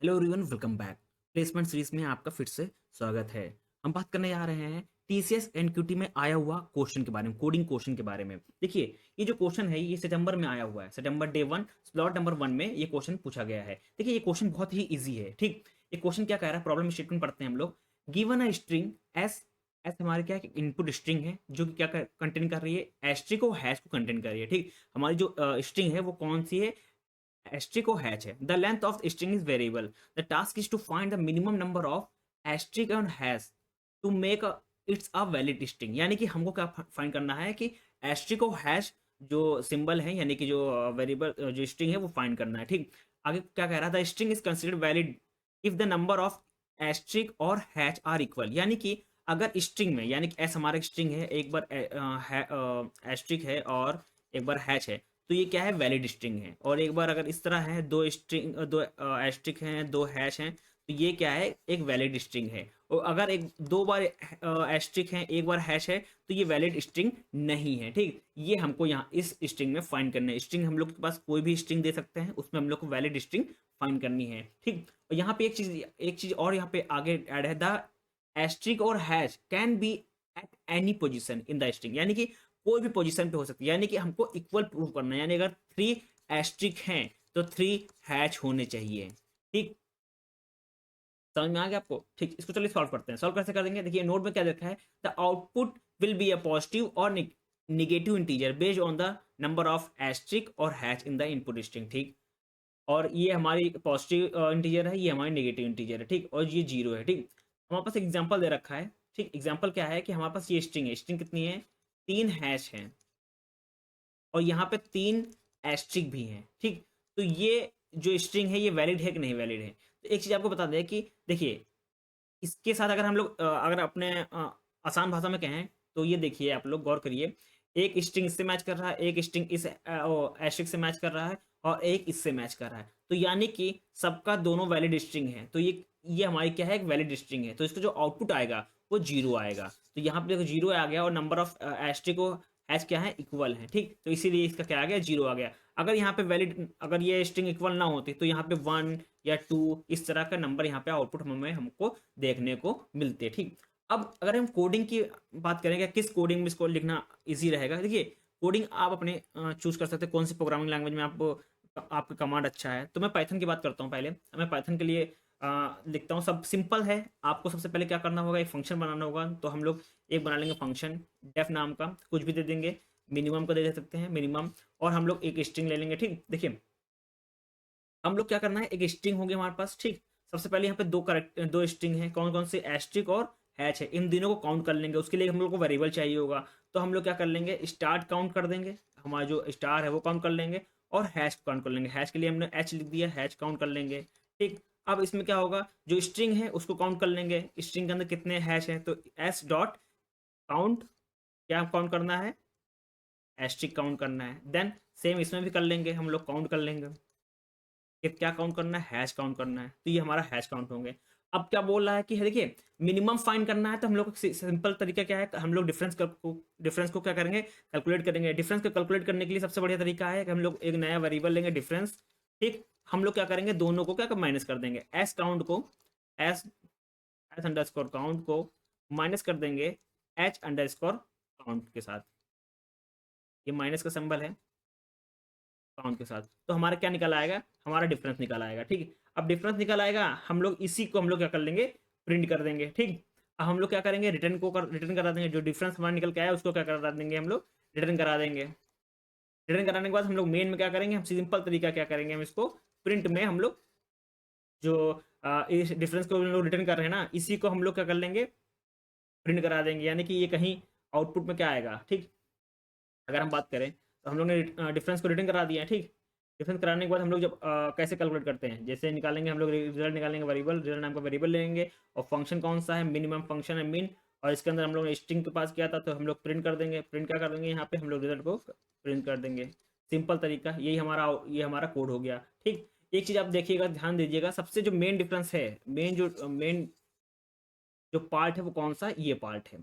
Hello everyone, welcome back. Placement series में आपका फिर से स्वागत है। हम बात करने जा रहे हैं टीसीएस एनक्यूटी में आया हुआ क्वेश्चन के बारे में, कोडिंग क्वेश्चन के बारे में। देखिए, ये जो क्वेश्चन है ये सितंबर में आया हुआ है। सितंबर डे 1 स्लॉट नंबर 1 में ये क्वेश्चन पूछा गया है। देखिए, ये क्वेश्चन बहुत ही ईजी है। ठीक, ये क्वेश्चन क्या कह रहा है, प्रॉब्लम स्टेटमेंट पढ़ते हैं हम लोग। Given a string S, S हमारे क्या है, इनपुट स्ट्रिंग है जो कि क्या कंटेन कर रही है, एस्ट्रिक और हैश को कंटेन कर रही है। ठीक, हमारी जो स्ट्रिंग है वो कौन सी है, asterisk or hash है। The length of string is variable. The task is to find the minimum number of asterisk and hash to make it's a valid string। यानी कि हमको क्या फाइंड करना है कि asterisk और hash जो सिंबल है, यानी कि जो वेरिएबल जो स्ट्रिंग है वो फाइंड करना है। ठीक, आगे क्या कह रहा था, string is considered valid if the number of asterisk और हैच आर इक्वल। यानी कि अगर स्ट्रिंग में, यानी कि एस हमारा स्ट्रिंग है, एक बार एस्ट्रिक है और एक बार हैच है, तो ये क्या है, वैलिड स्ट्रिंग है। और एक बार अगर इस तरह है, दो स्ट्रिंग, दो एस्ट्रिक हैं, दो हैश हैं, तो ये क्या है, एक वैलिड स्ट्रिंग है। और अगर एक दो बार एस्ट्रिक हैं, एक बार हैश है, तो ये वैलिड स्ट्रिंग नहीं है। ठीक, ये हमको यहाँ इस स्ट्रिंग में फाइंड करना है। स्ट्रिंग हम लोग के पास कोई भी स्ट्रिंग दे सकते हैं, उसमें हम लोग को वैलिड स्ट्रिंग फाइंड करनी है। ठीक, और यहाँ पे एक चीज और यहाँ पे आगे ऐड है, द एस्ट्रिक और hash can be at any position in the string. यानी कि कोई भी पोजीशन पे हो सकती है। यानी कि हमको इक्वल प्रूव करना है, यानी अगर 3 एस्ट्रिक हैं तो 3 हैच होने चाहिए। ठीक, समझ में आ गया आपको? ठीक, इसको चलिए सॉल्व करते हैं। सॉल्व कैसे कर देंगे, देखिए नोट में क्या लिखा है, the output will be a positive और negative integer based on the number of asterisk और hash in the input string. ठीक, और ये हमारी पॉजिटिव इंटीजर है, ये हमारी नेगेटिव इंटीजर है। ठीक, और ये जीरो है। ठीक, हमारे पास एग्जाम्पल दे रखा है। ठीक, एग्जाम्पल क्या है कि हमारे पास ये स्ट्रिंग है, स्ट्रिंग कितनी है, 3 हैश है और यहाँ पे 3 एस्ट्रिक भी हैं। ठीक, तो ये जो स्ट्रिंग है ये वैलिड है कि नहीं वैलिड है। तो एक चीज़ आपको बता दें कि देखिए, इसके साथ अगर हम लोग अगर अपने आसान भाषा में कहें, तो ये देखिए, आप लोग गौर करिए, एक स्ट्रिंग इससे मैच कर रहा है, एक स्ट्रिंग इस एस्ट्रिक से मैच कर रहा है और एक इससे मैच कर रहा है। तो यानी कि सबका दोनों वैलिड स्ट्रिंग है। तो ये हमारी क्या है, एक वैलिड स्ट्रिंग है। तो इसका जो आउटपुट आएगा वो जीरो आएगा। तो यहाँ पे देखो जीरो आ गया और नंबर ऑफ एस्ट्रिक और हैश क्या है, इक्वल है। ठीक, तो इसीलिए इसका क्या आ गया, जीरो आ गया। अगर यहाँ पे वैलिड, अगर ये स्ट्रिंग इक्वल ना होती तो यहाँ पे 1 या 2 इस तरह का नंबर यहाँ पे आउटपुट हमें हमको देखने को मिलते। ठीक, अब अगर हम कोडिंग की बात करें, किस कोडिंग में इसको लिखना इजी रहेगा, देखिए कोडिंग आप अपने चूज कर सकते हैं, कौन सी प्रोग्रामिंग लैंग्वेज में आपका कमांड अच्छा है। तो मैं पाइथन की बात करता हूँ। पहले मैं पाइथन के लिए लिखता हूँ। सब सिंपल है। आपको सबसे पहले क्या करना होगा, एक फंक्शन बनाना होगा। तो हम लोग एक बना लेंगे फंक्शन, डेफ नाम का, कुछ भी दे देंगे, मिनिमम का दे सकते हैं, मिनिमम। और हम लोग एक स्ट्रिंग ले लेंगे। ठीक, देखिए हम लोग क्या करना है, एक स्ट्रिंग होगी हमारे पास। ठीक, सबसे पहले यहाँ पे दो स्ट्रिंग है, कौन कौन से, एस्ट्रिक और हैच है। इन तीनों को काउंट कर लेंगे। उसके लिए हम लोग को वेरिएबल चाहिए होगा। तो हम लोग क्या कर लेंगे, स्टार्ट काउंट कर देंगे, हमारा जो स्टार है वो काउंट कर लेंगे, और हैश काउंट कर लेंगे। हैश के लिए हमने एच लिख दिया, हैश काउंट कर लेंगे। ठीक, अब इसमें क्या होगा, जो स्ट्रिंग है उसको काउंट कर लेंगे, स्ट्रिंग के अंदर कितने हैश हैं, तो एस डॉट काउंट, क्या काउंट करना है, एस्ट्रिक काउंट करना है। देन सेम इसमें भी कर लेंगे, हम लोग काउंट कर लेंगे कि क्या काउंट करना है, हैश काउंट करना है। तो ये हमारा हैश काउंट होंगे। अब क्या बोल रहा है कि देखिए, मिनिमम फाइंड करना है। तो हम लोग सिंपल तरीका क्या है, हम लोग डिफरेंस को क्या करेंगे, कैलकुलेट करेंगे। डिफरेंस को कैलकुलेट करने के लिए सबसे बढ़िया तरीका है कि हम लोग एक नया वेरिएबल लेंगे, डिफरेंस। ठीक, हम लोग क्या करेंगे, दोनों को क्या माइनस कर देंगे, एस काउंट को, S S under score count को माइनस कर देंगे एच अंडर स्कोर काउंट के साथ। ये माइनस का सिंबल है काउंट के साथ। तो हमारा क्या निकल आएगा, हमारा डिफरेंस निकल आएगा। ठीक, अब डिफरेंस निकल आएगा, हम लोग इसी को हम लोग क्या कर लेंगे, प्रिंट कर देंगे। ठीक, अब हम लोग क्या करेंगे, रिटर्न करा देंगे। जो डिफरेंस हमारा निकल के आया उसको क्या करा देंगे, हम लोग रिटर्न करा देंगे। रिटर्न कराने के बाद हम लोग मेन में क्या करेंगे, हम सिंपल तरीका क्या करेंगे, हम इसको प्रिंट में हम लोग जो इस डिफरेंस को हम लोग रिटर्न कर रहे हैं ना, इसी को हम लोग क्या कर लेंगे, प्रिंट करा देंगे। यानी कि ये कहीं आउटपुट में क्या आएगा। ठीक, अगर हम बात करें तो हम लोग ने डिफरेंस को रिटर्न करा दिया है। ठीक, डिफरेंस कराने के बाद हम लोग जब कैसे कैलकुलेट करते हैं, जैसे निकालेंगे, हम लोग रिजल्ट निकालेंगे, वेरिएबल, रिजल्ट नाम का वेरिएबल लेंगे, और फंक्शन कौन सा है, मिनिमम फंक्शन है, मिन। और इसके अंदर हम लोग ने स्ट्रिंग के पास किया था, तो हम लोग प्रिंट कर देंगे। प्रिंट क्या कर देंगे, यहाँ पे हम लोग रिजल्ट को प्रिंट कर देंगे। सिंपल तरीका, ये हमारा कोड हो गया। ठीक, एक चीज़ आप देखिएगा, ध्यान दीजिएगा, सबसे जो मेन डिफरेंस है, मेन जो पार्ट है वो कौन सा, ये पार्ट है,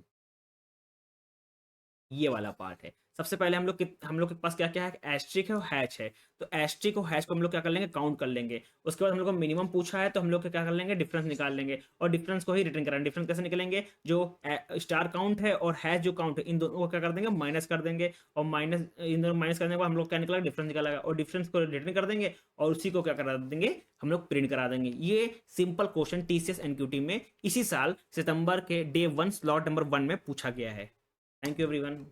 ये वाला पार्ट है। सबसे पहले हम लोग के पास क्या क्या है, एस्ट्रिक है और हैच है। तो एस्ट्रिक और हैच को हम लोग क्या कर लेंगे, काउंट कर लेंगे। उसके बाद हम लोग को मिनिमम पूछा है तो हम लोग क्या कर लेंगे, डिफरेंस निकाल लेंगे और डिफरेंस को ही रिटर्न कराएंगे। डिफरेंस कैसे निकलेंगे, जो स्टार काउंट है और हैच जो काउंट है इन दोनों को क्या कर देंगे, माइनस कर देंगे। और माइनस इन दोनों माइनस करने के बाद हम लोग क्या निकला, डिफरेंस निकालेगा और डिफरेंस को रिटर्न कर देंगे और उसी को क्या करा देंगे, हम लोग प्रिंट करा देंगे। ये सिंपल क्वेश्चन टीसीएस एनक्यूटी में इसी साल सितंबर के डे 1 स्लॉट नंबर 1 में पूछा गया है। Thank you everyone.